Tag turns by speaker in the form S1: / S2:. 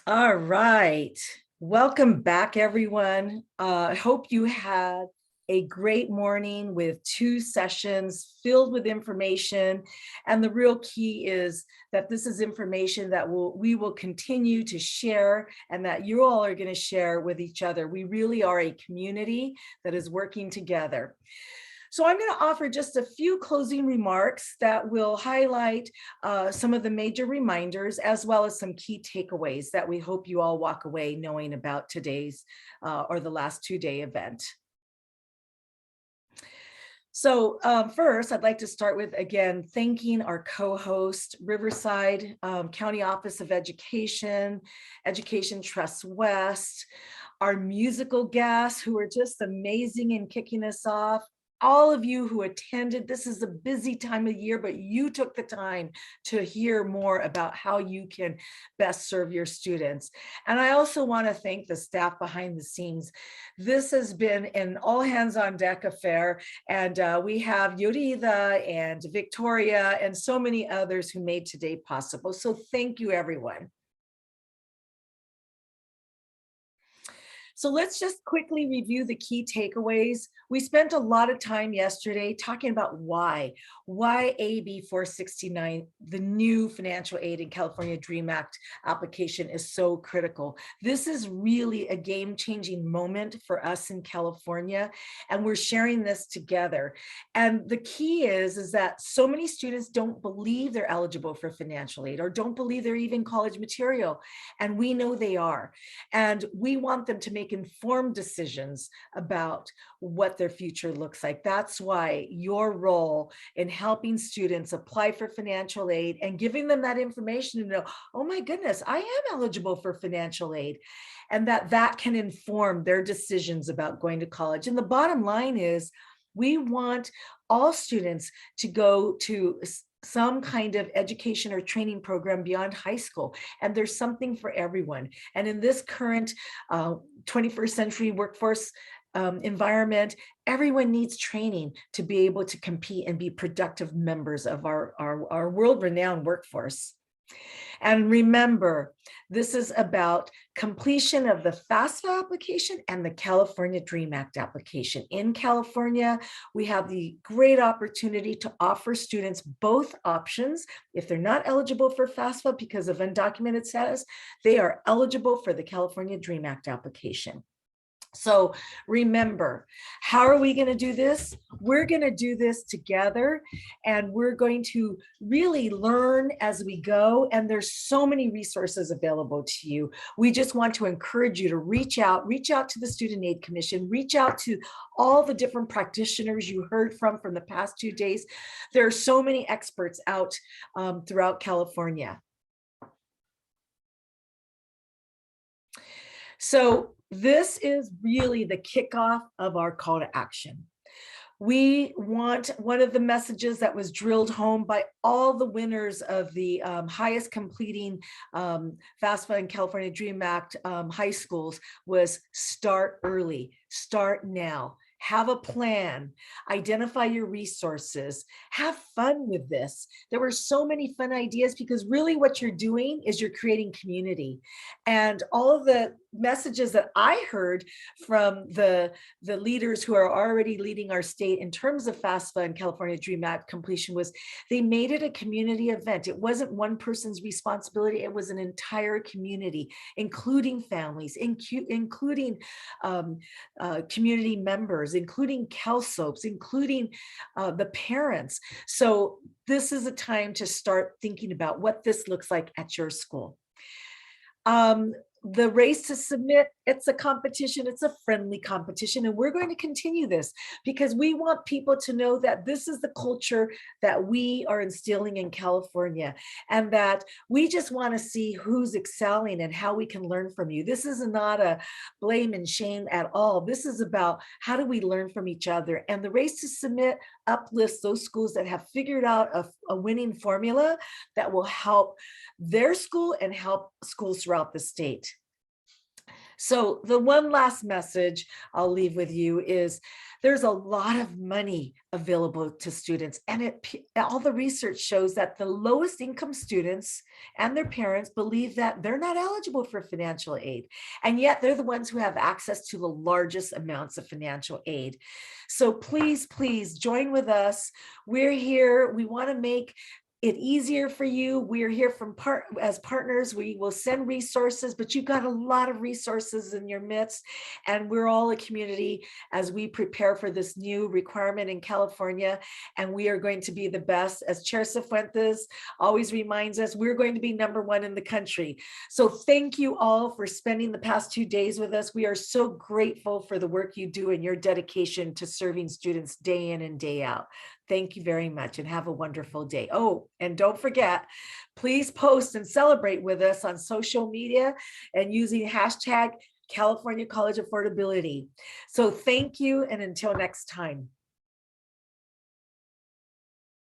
S1: All right. Welcome back, everyone. I hope you had a great morning with 2 sessions filled with information. And the real key is that this is information that we will continue to share and that you all are going to share with each other. We really are a community that is working together. So I'm going to offer just a few closing remarks that will highlight some of the major reminders, as well as some key takeaways that we hope you all walk away knowing about today's or the last 2-day event. So first, I'd like to start with, again, thanking our co-host, Riverside County Office of Education, Education Trust West, our musical guests who are just amazing in kicking us off. All of you who attended, this is a busy time of year, but you took the time to hear more about how you can best serve your students. And I also want to thank the staff behind the scenes. This has been an all hands on deck affair, and we have Yorida and Victoria and so many others who made today possible. So thank you, everyone. So let's just quickly review the key takeaways. We spent a lot of time yesterday talking about why AB 469, the new financial aid in California DREAM Act application, is so critical. This is really a game-changing moment for us in California, and we're sharing this together. And the key is that so many students don't believe they're eligible for financial aid or don't believe they're even college material, and we know they are. And we want them to make informed decisions about what their future looks like. That's why your role in helping students apply for financial aid and giving them that information to know, oh my goodness, I am eligible for financial aid, and that can inform their decisions about going to college. And the bottom line is, we want all students to go to some kind of education or training program beyond high school. And there's something for everyone. And in this current 21st century workforce environment, everyone needs training to be able to compete and be productive members of our world-renowned workforce. And remember, this is about completion of the FAFSA application and the California DREAM Act application. In California, we have the great opportunity to offer students both options. If they're not eligible for FAFSA because of undocumented status, they are eligible for the California DREAM Act application. So remember, how are we going to do this? We're going to do this together, and we're going to really learn as we go. And there's so many resources available to you. We just want to encourage you to reach out to the Student Aid Commission, reach out to all the different practitioners you heard from the past 2 days. There are so many experts out throughout California. So this is really the kickoff of our call to action. We want one of the messages that was drilled home by all the winners of the highest completing FAFSA and California DREAM Act high schools was start early, start now. Have a plan, identify your resources, have fun with this. There were so many fun ideas because really what you're doing is you're creating community. And all of the messages that I heard from the leaders who are already leading our state in terms of FAFSA and California DREAM Act completion was they made it a community event. It wasn't one person's responsibility. It was an entire community, including families, including community members, including CalSOAPs, including the parents. So this is a time to start thinking about what this looks like at your school. The race to submit, it's a competition, it's a friendly competition, and we're going to continue this because we want people to know that this is the culture that we are instilling in California, and that we just want to see who's excelling and how we can learn from you. This is not a blame and shame at all. This is about how do we learn from each other, and the race to submit uplifts those schools that have figured out a winning formula that will help their school and help schools throughout the state. So the one last message I'll leave with you is there's a lot of money available to students, and all the research shows that the lowest income students and their parents believe that they're not eligible for financial aid, and yet they're the ones who have access to the largest amounts of financial aid. So please, please join with us. We're here. We want to make it easier for you. We're here as partners. We will send resources, but you've got a lot of resources in your midst, and we're all a community as we prepare for this new requirement in California, and we are going to be the best. As Chair Cifuentes always reminds us, we're going to be #1 in the country. So thank you all for spending the past 2 days with us. We are so grateful for the work you do and your dedication to serving students day in and day out. Thank you very much and have a wonderful day. Oh, and don't forget, please post and celebrate with us on social media and using hashtag California College Affordability. So thank you, and until next time.